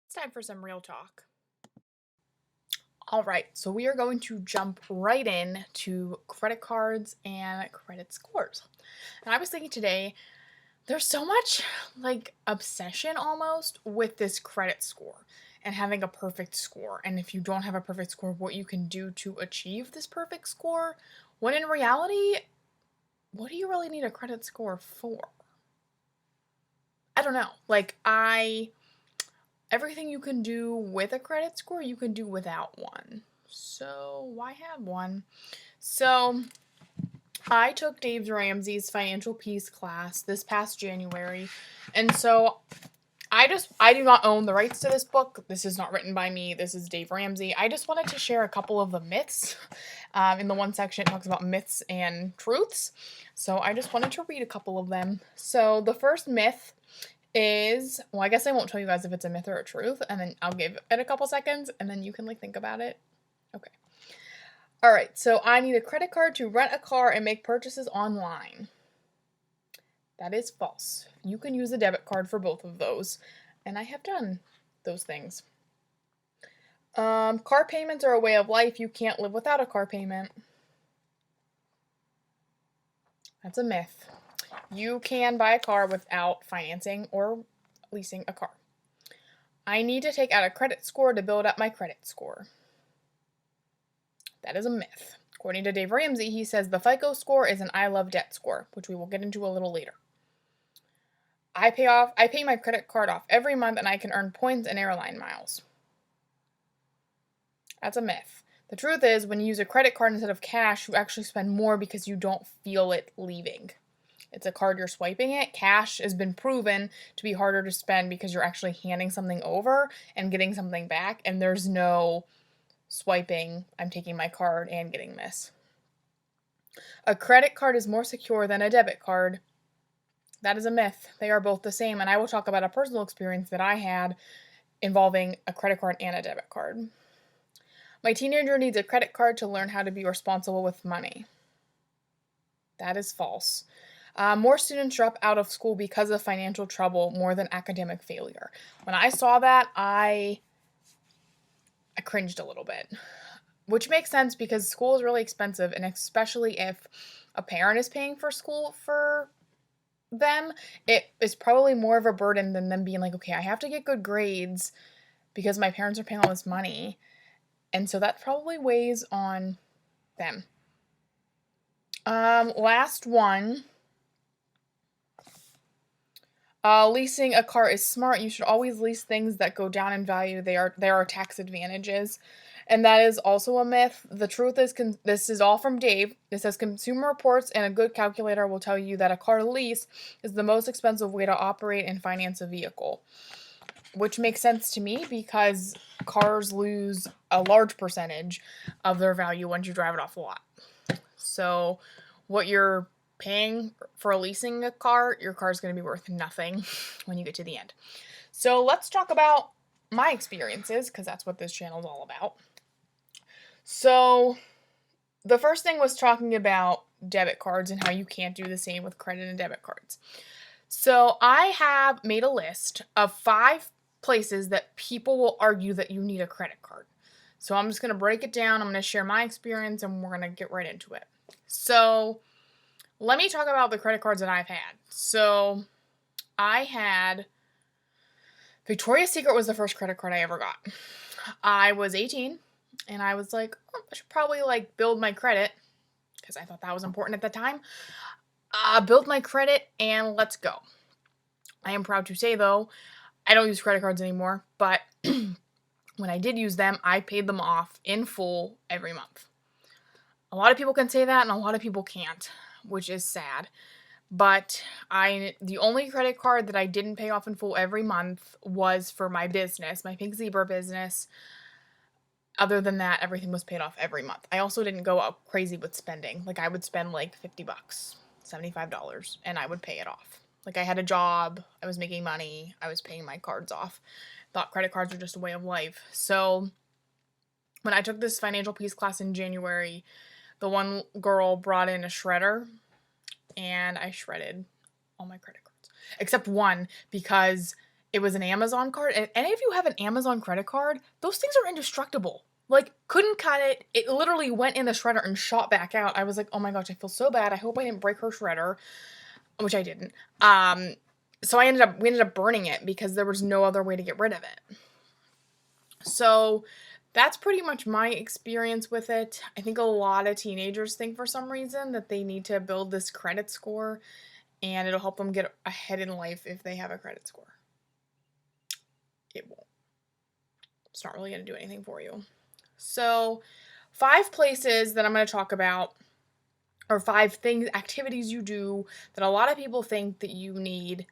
It's time for some real talk. All right, so we are going to jump right in to credit cards and credit scores. And I was thinking today, there's so much obsession almost with this credit score and having a perfect score. And if you don't have a perfect score, what you can do to achieve this perfect score. When in reality, what do you really need a credit score for? I don't know. Everything you can do with a credit score, you can do without one. So why have one? So I took Dave Ramsey's Financial Peace class this past January. And so I do not own the rights to this book. This is not written by me. This is Dave Ramsey. I just wanted to share a couple of the myths. In the one section, it talks about myths and truths. So I just wanted to read a couple of them. So the first myth is, well, I guess I won't tell you guys if it's a myth or a truth, and then I'll give it a couple seconds, and then you can think about it. Okay. All right, so I need a credit card to rent a car and make purchases online. That is false. You can use a debit card for both of those, and I have done those things. Car payments are a way of life. You can't live without a car payment. That's a myth. You can buy a car without financing or leasing a car. I need to take out a credit score to build up my credit score. That is a myth. According to Dave Ramsey, he says the FICO score is an I love debt score, which we will get into a little later. I pay my credit card off every month and I can earn points and airline miles. That's a myth. The truth is, when you use a credit card instead of cash, you actually spend more because you don't feel it leaving. It's a card, you're swiping it. Cash has been proven to be harder to spend because you're actually handing something over and getting something back, and there's no swiping, I'm taking my card and getting this. A credit card is more secure than a debit card. That is a myth. They are both the same, and I will talk about a personal experience that I had involving a credit card and a debit card. My teenager needs a credit card to learn how to be responsible with money. That is false. More students drop out of school because of financial trouble more than academic failure. When I saw that, I cringed a little bit, which makes sense because school is really expensive, and especially if a parent is paying for school for them, it is probably more of a burden than them being like, okay, I have to get good grades because my parents are paying all this money. And so that probably weighs on them. Last one. Leasing a car is smart. You should always lease things that go down in value. There are tax advantages. And that is also a myth. The truth is, this is all from Dave. It says Consumer Reports and a good calculator will tell you that a car lease is the most expensive way to operate and finance a vehicle. Which makes sense to me because cars lose a large percentage of their value once you drive it off the lot. So what you're paying for leasing a car, your car's going to be worth nothing when you get to the end. So let's talk about my experiences because that's what this channel is all about. So the first thing was talking about debit cards and how you can't do the same with credit and debit cards. So I have made a list of 5 places that people will argue that you need a credit card. So I'm just going to break it down. I'm going to share my experience and we're going to get right into it. So let me talk about the credit cards that I've had. So I had Victoria's Secret was the first credit card I ever got. I was 18 and I was like, oh, I should probably build my credit because I thought that was important at the time. Build my credit and let's go. I am proud to say though, I don't use credit cards anymore, but when I did use them, I paid them off in full every month. A lot of people can say that and a lot of people can't, which is sad. But the only credit card that I didn't pay off in full every month was for my business, my Pink Zebra business. Other than that, everything was paid off every month. I also didn't go out crazy with spending. I would spend $50, $75, and I would pay it off. I had a job, I was making money, I was paying my cards off. Thought credit cards were just a way of life. So when I took this financial peace class in January, the one girl brought in a shredder and I shredded all my credit cards. Except one because It was an Amazon card. And any of you have an Amazon credit card, those things are indestructible. Like, couldn't cut it. It literally went in the shredder and shot back out. I was like, oh my gosh, I feel so bad. I hope I didn't break her shredder, which I didn't. So we ended up burning it because there was no other way to get rid of it. So that's pretty much my experience with it. I think a lot of teenagers think for some reason that they need to build this credit score and it'll help them get ahead in life if they have a credit score. It won't. It's not really going to do anything for you. So 5 places that I'm going to talk about, or 5 things, activities you do that a lot of people think that you need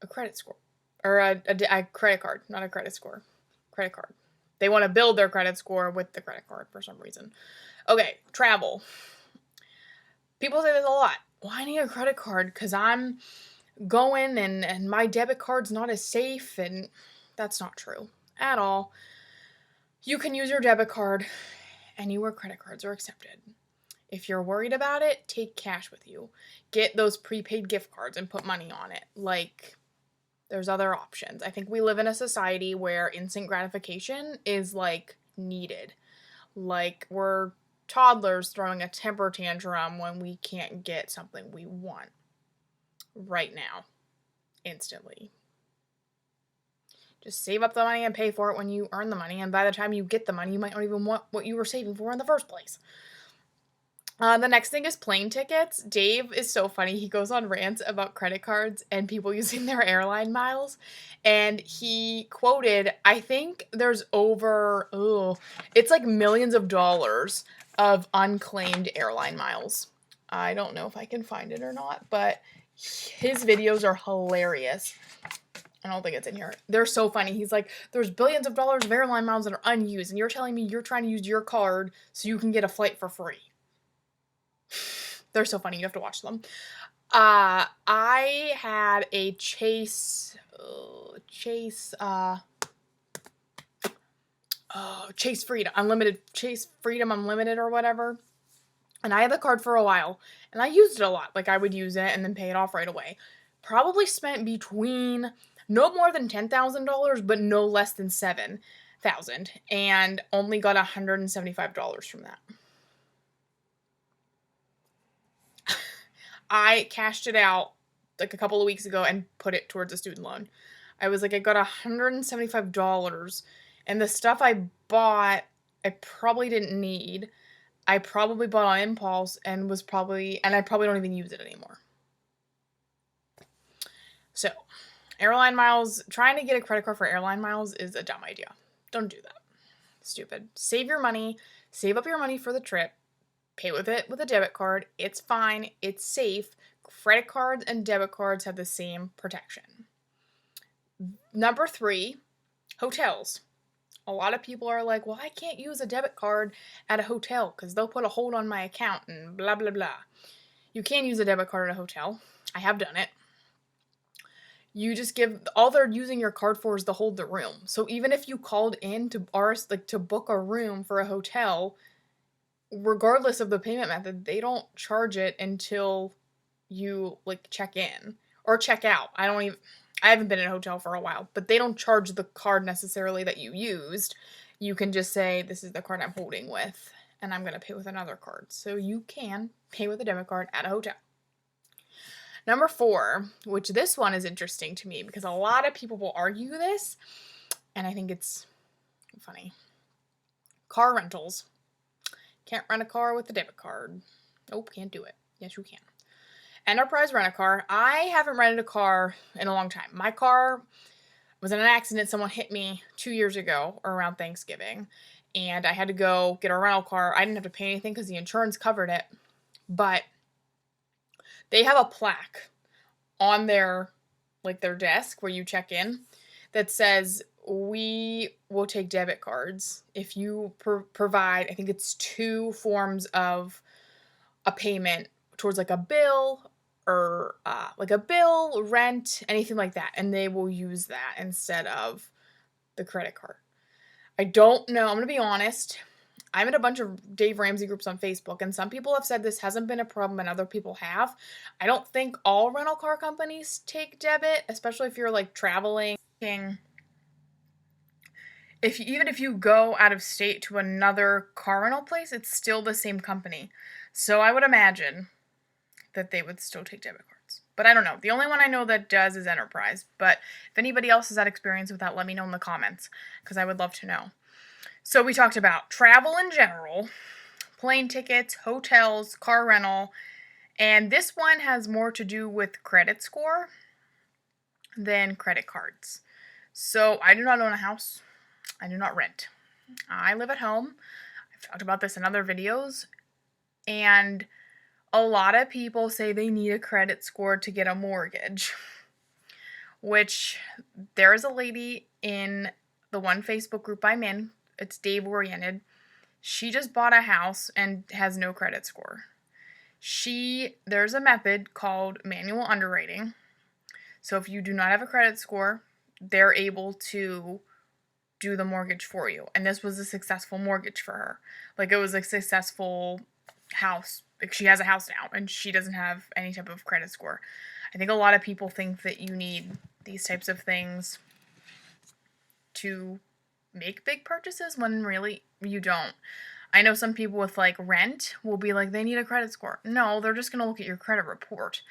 a credit score, or a credit card, not a credit score, credit card. They want to build their credit score with the credit card for some reason. Okay, travel. People say this a lot. Well, I need a credit card because I'm going and my debit card's not as safe, and that's not true at all. You can use your debit card anywhere credit cards are accepted. If you're worried about it, take cash with you. Get those prepaid gift cards and put money on it. Like, there's other options. I think we live in a society where instant gratification is, like, needed. Like, we're toddlers throwing a temper tantrum when we can't get something we want right now, instantly. Just save up the money and pay for it when you earn the money, and by the time you get the money, you might not even want what you were saving for in the first place. The next thing is plane tickets. Dave is so funny. He goes on rants about credit cards and people using their airline miles. And he quoted, I think there's over, it's like millions of dollars of unclaimed airline miles. I don't know if I can find it or not, but his videos are hilarious. I don't think it's in here. They're so funny. He's like, there's billions of dollars of airline miles that are unused, and you're telling me you're trying to use your card so you can get a flight for free. They're so funny. You have to watch them. I had a Chase Freedom Unlimited or whatever. And I had the card for a while, and I used it a lot. Like, I would use it and then pay it off right away. Probably spent between no more than $10,000, but no less than $7,000, and only got $175 from that. I cashed it out like a couple of weeks ago and put it towards a student loan. I was like, I got $175, and the stuff I bought, I probably didn't need. I probably bought on impulse and I probably don't even use it anymore. So, airline miles, trying to get a credit card for airline miles is a dumb idea. Don't do that. Stupid. Save your money. Save up your money for the trip. Pay with it with a debit card. It's fine. It's safe. Credit cards and debit cards have the same protection. Number 3, hotels. A lot of people are like, well, I can't use a debit card at a hotel because they'll put a hold on my account and blah, blah, blah. You can use a debit card at a hotel. I have done it. You just all they're using your card for is to hold the room. So even if you called in to book a room for a hotel, regardless of the payment method, they don't charge it until you like check in or check out. I haven't been in a hotel for a while, but they don't charge the card necessarily that you used. You can just say, this is the card I'm holding with, and I'm going to pay with another card. So you can pay with a debit card at a hotel. Number 4, which this one is interesting to me because a lot of people will argue this, and I think it's funny. Car rentals. Can't rent a car with a debit card. Nope, can't do it. Yes, you can. Enterprise Rent-A-Car. I haven't rented a car in a long time. My car was in an accident. Someone hit me 2 years ago around Thanksgiving, and I had to go get a rental car. I didn't have to pay anything because the insurance covered it, but they have a plaque on their desk where you check in that says, we will take debit cards if you provide, I think it's 2 forms of a payment towards like a bill or rent, anything like that. And they will use that instead of the credit card. I don't know. I'm going to be honest. I'm in a bunch of Dave Ramsey groups on Facebook, and some people have said this hasn't been a problem and other people have. I don't think all rental car companies take debit, especially if you're like traveling thinking, even if you go out of state to another car rental place, it's still the same company. So I would imagine that they would still take debit cards. But I don't know. The only one I know that does is Enterprise. But if anybody else has had experience with that, let me know in the comments, because I would love to know. So we talked about travel in general, plane tickets, hotels, car rental, and this one has more to do with credit score than credit cards. So I do not own a house. I do not rent. I live at home. I've talked about this in other videos, and a lot of people say they need a credit score to get a mortgage, which there is a lady in the one Facebook group I'm in. It's Dave oriented. She just bought a house and has no credit score. There's a method called manual underwriting. So if you do not have a credit score, they're able to do the mortgage for you. And this was a successful mortgage for her. Like, it was a successful house. Like, she has a house now and she doesn't have any type of credit score. I think a lot of people think that you need these types of things to make big purchases when really you don't. I know some people with like rent will be like, they need a credit score. No, they're just going to look at your credit report.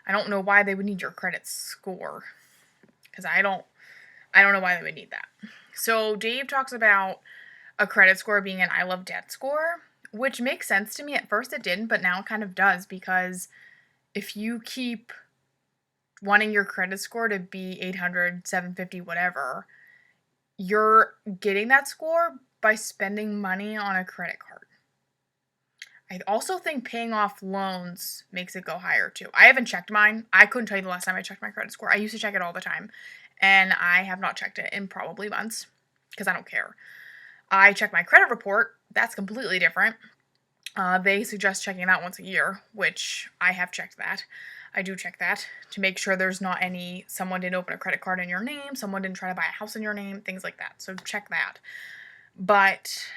I don't know why they would need your credit score, because I don't know why they would need that. So Dave talks about a credit score being an I love debt score, which makes sense to me. At first it didn't, but now it kind of does, because if you keep wanting your credit score to be 800, 750, whatever, you're getting that score by spending money on a credit card. I also think paying off loans makes it go higher too. I haven't checked mine. I couldn't tell you the last time I checked my credit score. I used to check it all the time, and I have not checked it in probably months, because I don't care. I check my credit report. That's completely different. They suggest checking that once a year, which I have checked that. I do check that to make sure there's not someone didn't open a credit card in your name, someone didn't try to buy a house in your name, things like that. So check that. But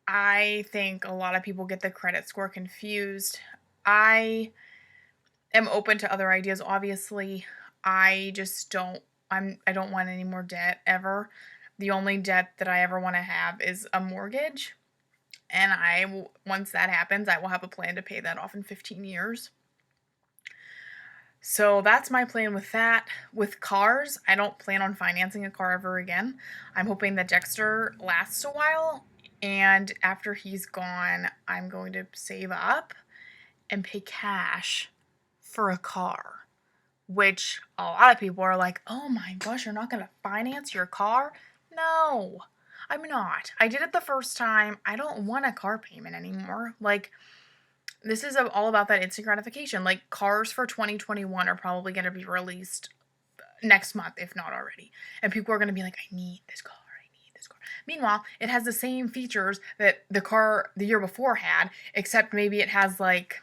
I think a lot of people get the credit score confused. I am open to other ideas, obviously. I don't want any more debt ever. The only debt that I ever want to have is a mortgage. And once that happens, I will have a plan to pay that off in 15 years. So that's my plan with that. With cars, I don't plan on financing a car ever again. I'm hoping that Dexter lasts a while, and after he's gone, I'm going to save up and pay cash for a car, which a lot of people are like, oh my gosh, you're not going to finance your car? No, I'm not. I did it the first time. I don't want a car payment anymore. Like, this is all about that instant gratification. Like, cars for 2021 are probably going to be released next month, if not already. And people are going to be like, I need this car. Meanwhile, it has the same features that the car the year before had, except maybe it has, like,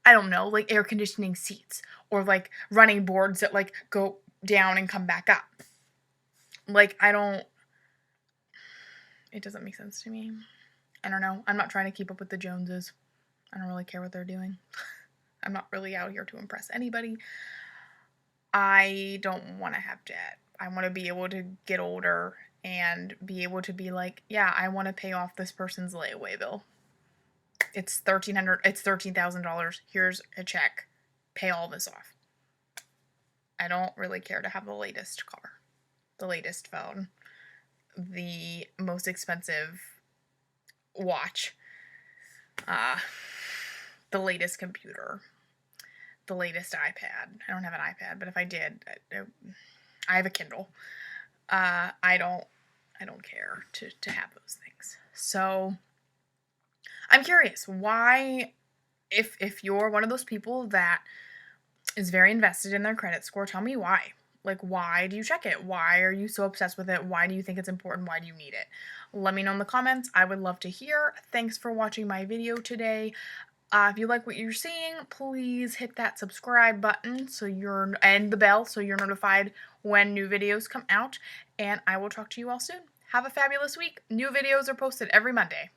I don't know, like air conditioning seats, or like running boards that like go down and come back up. Like, it doesn't make sense to me. I don't know. I'm not trying to keep up with the Joneses. I don't really care what they're doing. I'm not really out here to impress anybody. I don't want to have debt. I want to be able to get older and be able to be like, yeah, I want to pay off this person's layaway bill. It's $13,000. Here's a check. Pay all this off. I don't really care to have the latest car, the latest phone, the most expensive watch, the latest computer, the latest iPad. I don't have an iPad, but if I did, I have a Kindle. I don't care to have those things. So I'm curious why, if you're one of those people that is very invested in their credit score, tell me why. Like, why do you check it? Why are you so obsessed with it? Why do you think it's important? Why do you need it? Let me know in the comments. I would love to hear. Thanks for watching my video today. If you like what you're seeing, please hit that subscribe button and the bell so you're notified when new videos come out. And I will talk to you all soon. Have a fabulous week. New videos are posted every Monday.